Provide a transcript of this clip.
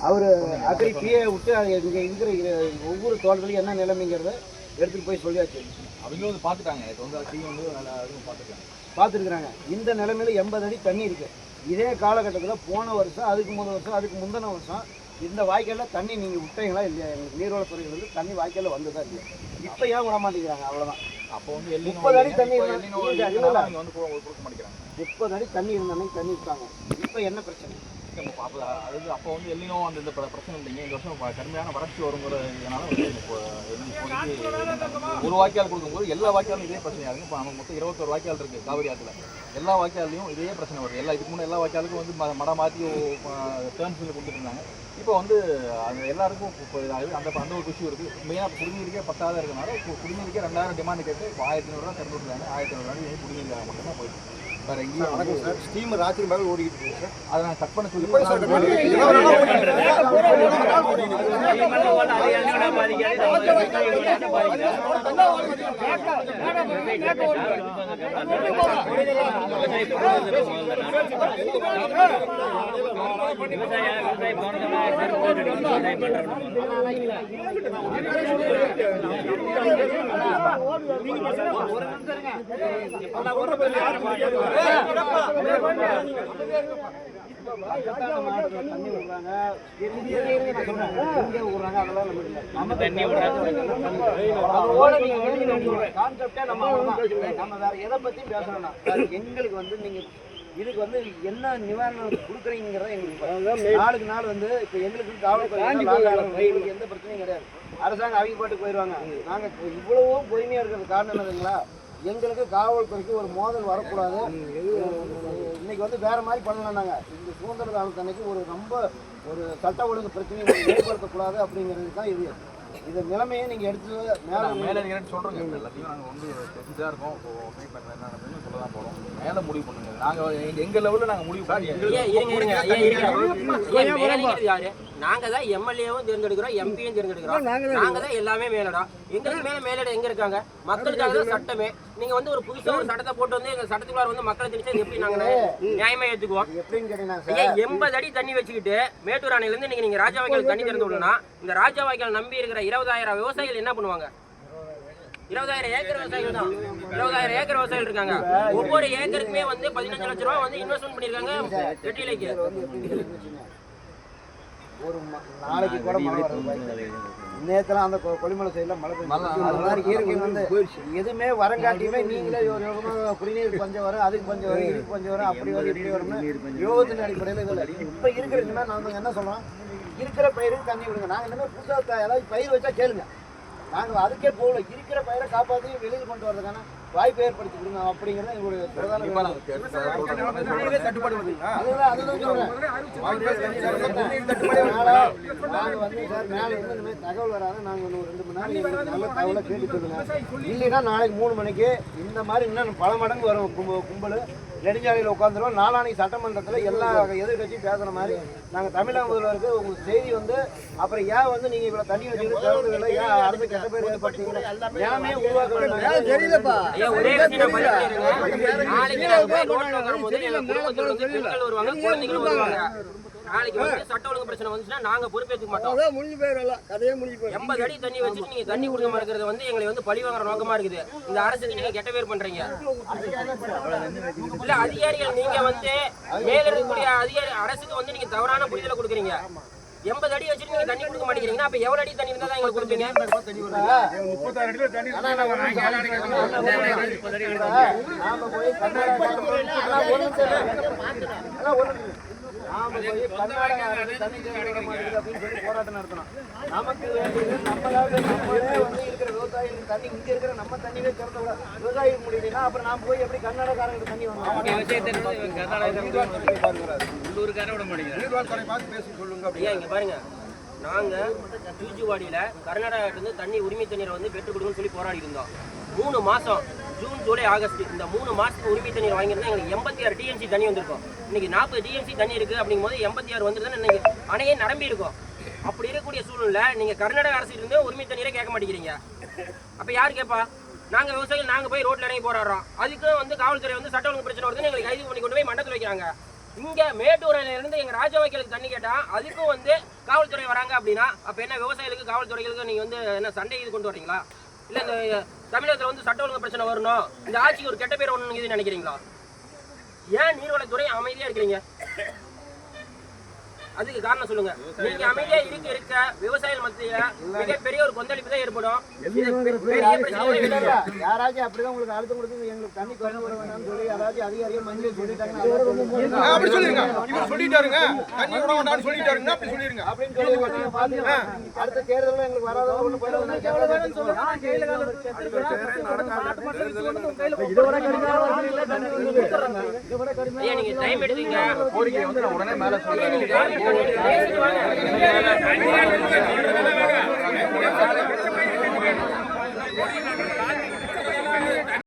அவர் agri BA விட்டு இங்கே இருக்கிற ஒவ்வொரு தோட்டத்துலையும் என்ன நிலைமைங்கிறத எடுத்துகிட்டு போய் சொல்லியாச்சு. அவங்களும் வந்து பார்த்துட்டாங்க. இப்போ வந்து டீம் வந்து பார்த்துருக்குறாங்க. இந்த நிலைமையில 80 அடி தண்ணி இருக்குது. இதே காலகட்டத்தில் போன வருஷம், அதுக்கு முதல் வருஷம், அதுக்கு முந்தின வருஷம் இந்த வாய்க்காலில் தண்ணி நீங்கள் விட்டீங்களா இல்லையா? எங்களுக்கு நீர்வளத்துறையில் வந்து தண்ணி வாய்க்காலில் வந்துதான் இல்லையா? இப்போ ஏன் விட மாட்டேங்கிறாங்க? அவ்வளோதான். அப்போ வந்து 30 அடி தண்ணி வந்து கொடுக்க மாட்டேங்கிறாங்க. 30 அடி தண்ணி இருந்த அன்னைக்கு தண்ணி விட்டாங்க. இப்போ என்ன பிரச்சனை? அதாவது அப்போ வந்து எல்லினோ அந்த இந்த பிரச்சனை இல்லைங்க. இந்த வருஷம் கடுமையான வறட்சி வருங்கிறதுனால வந்து ஒரு வாய்க்கால் கொடுக்கும்போது எல்லா வாய்க்காலும் இதே பிரச்சனையாக இருக்குது. இப்போ நமக்கு மொத்தம் 21 வாய்க்கால் இருக்குது காவிரி ஆற்றுல. எல்லா வாய்க்காலையும் இதே பிரச்சனை வருது. இதுக்கு முன்னே எல்லா வாய்க்காலுக்கும் வந்து மடம் மாற்றி டேர்ன்ஸில் கொடுத்துட்டு இருந்தாங்க. இப்போ வந்து அது எல்லாருக்கும் இப்போ அந்த ஒரு விஷயம் இருக்குது. மெயினாக குடிநீருக்கே 10,000 இருக்கனால குடிநீருக்கே 2,000 டிமாண்ட் கேட்டு இப்போ 1,500 ரூபா திறந்துருக்காங்க. 1,500 குடிநீர் மட்டும்தான் போயிட்டு வேறு எங்கேயும். வணக்கம் சார். ஸ்டீம் ராத்திரி மேலே ஓடிக்கிட்டு இருக்கு சார். அதை நான் கட் பண்ண சொல்லி தண்ணி விடுறாங்க, அதெல்லாம் நம்ம தண்ணி கான்செப்டே நம்ம வேற எதை பத்தி பேசணும்னா எங்களுக்கு வந்து நீங்க இதுக்கு வந்து என்ன நிவாரணம் கொடுக்குறீங்கிறத எங்களுக்கு நாளுக்கு நாள் வந்து இப்போ எங்களுக்கு காவல்துறை எந்த பிரச்சனையும் கிடையாது. அரசாங்கம் அவங்க பாட்டுக்கு போயிடுவாங்க. நாங்கள் இவ்வளவோ பொறுமையாக இருக்கிறது காரணம் என்னதுங்களா? எங்களுக்கு காவல்துறைக்கு ஒரு மோதல் வரக்கூடாது. இன்னைக்கு வந்து வேற மாதிரி பண்ணலாம். நாங்கள் இந்த சுதந்திர தினத்து அன்னைக்கு ரொம்ப ஒரு சட்ட ஒழுங்கு பிரச்சனையை ஏற்படுத்தக்கூடாது அப்படிங்கிறது தான் இது. இந்த நிலைமையை நீங்கள் எடுத்து மேலே சொல்கிறோங்க. எல்லாத்தையும் நாங்கள் வந்து தெரிஞ்சாக இருக்கோம். என்ன சொல்ல தான் போகிறோம். மேலே முடிவு பண்ணுங்க. நாங்கள் எங்கள் லெவலில் நாங்கள் முடிவு பண்ணி யாரு? நாங்கள் தான் எம்எல்ஏவும் தேர்ந்தெடுக்கிறோம், எம்பியும் தேர்ந்தெடுக்கிறோம். நாங்கள் தான் எல்லாமே மேலடா. எங்களுக்கு மேலிடம் எங்க இருக்காங்க? மக்களுக்காக தான் சட்டமே. நீங்க வந்து ஒரு புதுசா ஒரு சட்டத்தை போட்டு வந்து எங்க சட்டத்துக்குள்ள வந்து மக்களை திணிச்சது எப்படி நாங்க நியாயமா ஏத்துக்குவோம்? 80 அடி தண்ணி வச்சுக்கிட்டு மேட்டூர் அணையில இருந்து நீங்க ராஜா வாய்க்கால் தண்ணி திறந்து விடணும்னா இந்த ராஜா வாய்க்கால் நம்பி இருக்கிற 20,000 விவசாயிகள் என்ன பண்ணுவாங்க? 20,000 ஏக்கர் விவசாயிகள் தான். 20,000 ஏக்கர் விவசாயிகள் இருக்காங்க. ஒவ்வொரு ஏக்கருக்குமே வந்து 15 லட்சம் ரூபாய் வந்து இன்வெஸ்ட்மெண்ட் பண்ணிருக்காங்க வெற்றிலைக்கு. ஒரு நாளைக்கு கூட மழை வர நேரத்தில் அந்த கொல்லிமலை சைடில் மழை பெய்யும். இயற்கை வந்து எதுவுமே வரங்காட்டியுமே நீங்களே குடிநீர் பஞ்சம் வரும், அதுக்கு பஞ்சம் வரும், இதுக்கு பஞ்சம் வரும், அப்படி வரும், இப்படி வரும்னு யோகத்தின் அடிப்படையில் இதில் இப்போ இருக்கிற இனிமேல் நாங்கள் என்ன சொல்கிறோம்? இருக்கிற பயிருக்கு தண்ணி விடுங்க. நாங்கள் இனிமேல் புதுசாக ஏதாவது பயிர் வச்சா கேளுங்க. நாங்கள் அதுக்கே போகல. இருக்கிற பயிரை காப்பாற்றி வெளியில் கொண்டு வரதுக்கான வாய்ப்பு ஏற்படுத்தி கொடுங்க அப்படிங்கிறது எங்களுடைய பிரதான தட்டுப்பாடு வருதுங்களா? அதுதான் சொல்றேன். நாங்கள் வந்து சார் மேலே இருந்து இந்த மாதிரி தகவல் வராது. நாங்கள் இன்னும் 2 மணி நேரம் எங்களுக்கு நல்ல தகவலை கேட்டு சொல்லுங்க. இல்லைன்னா நாளைக்கு 3 மணிக்கு இந்த மாதிரி இன்னும் பல மடங்கு வரும் கும்பல் நெடுஞ்சாலையில் உட்காந்துருவோம். நாளானைக்கு சட்டமன்றத்தில் எல்லா எதிர்கட்சியும் பேசுகிற மாதிரி நாங்கள் தமிழக முதல்வருக்கு உங்களுக்கு செய்தி வந்து அப்புறம் ஏன் வந்து நீங்கள் இவ்வளோ தண்ணி வச்சுக்கிட்டு திறந்துகளை ஏன் அரசு கெட்ட பேர் ஏற்படுத்தீங்க எல்லாமே உருவாக்க வேண்டாம். தெரியலப்பா. ஒரே விஷயம் நாளைக்கு வருவாங்க. நாளைக்கு வந்து சட்ட ஒழுங்கு பிரச்சனை வந்துச்சுன்னா நாங்க பொறுப்பேற்க மாட்டோம். முடிஞ்சு போயிடலாம். கதையே முடிஞ்சு போயிடும். 80 அடி தண்ணி வச்சுட்டு நீங்க தண்ணி கொடுக்க இருக்கிறது வந்து எங்களை வந்து பழி வாங்குற நோக்கமா இருக்குது. இந்த அரசுக்கு நீங்க கெட்ட பேர் பண்றீங்க. இல்ல அதிகாரிகள் நீங்க வந்து மேல இருக்கக்கூடிய அதிகாரி அரசுக்கு வந்து நீங்க தவறான புரிதலை கொடுக்குறீங்க. 80 அடி வச்சுட்டு நீங்க தண்ணி கொடுக்க மாட்டேங்கிறீங்கன்னா அப்ப எவ்வளவு அடி தண்ணி இருந்தா தான் எங்களுக்கு கொடுப்பீங்க? 36 அடியில தண்ணி போராட்டம் நடத்தணும். நமக்கு வேண்டியது நம்மளே வந்து இருக்கிற விவசாயிகளுக்கு தண்ணி இங்க இருக்கிற நம்ம தண்ணியே திறந்த விட விவசாயிக்கு முடியலன்னா அப்புறம் நான் போய் எப்படி கர்நாடகாரங்களுக்கு தண்ணி வாங்க? இங்க பாருங்க, நாங்க ஜூஜுவாடியில கர்நாடகாட்டிலிருந்து தண்ணி உரிமை தண்ணீரை வந்து பெற்றுக் கொடுக்கணும்னு சொல்லி போராடி இருந்தோம். 3 மாசம் ஜூன், ஜூலை, ஆகஸ்ட் இந்த 3 மாசத்துக்கு உரிமை தண்ணீர் வாங்கியிருந்தா எங்களுக்கு 86 டிஎம்சி தண்ணி வந்திருக்கும். இன்னைக்கு 40 டிஎம்சி தண்ணி இருக்கு அப்படிங்கும் போது 86 வந்துருதுன்னு இன்னைக்கு அணையே நிரம்பி இருக்கும். அப்படி இருக்கக்கூடிய சூழ்நிலை நீங்க கர்நாடக அரசு இருந்து உரிமை தண்ணீரை கேட்க மாட்டேங்கிறீங்க. அப்ப யாரு கேட்பா? நாங்க விவசாயிகள் நாங்க போய் ரோட்ல இறங்கி போராடுறோம். அதுக்கு வந்து காவல்துறை வந்து சட்ட ஒழுங்கு பிரச்சனை வருதுன்னு எங்களுக்கு கைது பண்ணி கொண்டு போய் மண்டபத்தில் வைக்கிறாங்க. இங்க மேட்டூரில இருந்து எங்க ராஜவாய்க்காலுக்கு தண்ணி கேட்டா அதுக்கும் வந்து காவல்துறை வராங்க அப்படின்னா அப்ப என்ன விவசாயிகளுக்கு காவல்துறைகளுக்கு நீங்க வந்து என்ன சண்டை இது கொண்டு வரீங்களா? இல்ல இந்த தமிழகத்துல வந்து சட்ட ஒழுங்கு பிரச்சனை வரணும், இந்த ஆட்சிக்கு ஒரு கெட்ட பேர் ஒண்ணு இது நினைக்கிறீங்களா? ஏன் நீர்வளத்துறை அமைதியா இருக்கிறீங்க? அதுக்கு காரணம் சொல்லுங்க. நீங்க அமைதியா இருக்க விவசாயிகள் மத்தியில மிகப்பெரிய ஒரு கொந்தளிப்பு தான் ஏற்படும். யாராச்சும் அப்படிதான் உங்களுக்கு அழுத்தம் கொடுத்து எங்களுக்கு தண்ணி குறைஞ்சு விட வேண்டாம்னு சொல்லி யாராச்சும் அதிகாரிகள் மஞ்சள் சொல்லிட்டாங்கன்னா அப்படி சொல்லிருங்க. இவர் சொல்லிட்டாருங்க, தண்ணி விட வேண்டாம்னு சொல்லிட்டாருங்க, அப்படி சொல்லிருங்க. அப்படின்னு சொல்லி பாத்தீங்கன்னா அடுத்த தேர்தலில் எங்களுக்கு வராத ஒண்ணு போயிடாதுன்னு நீங்க டைம் எடுத்தீங்க. கோரிக்கை வந்து நான் உடனே மேல சொல்றேன். வாங்க.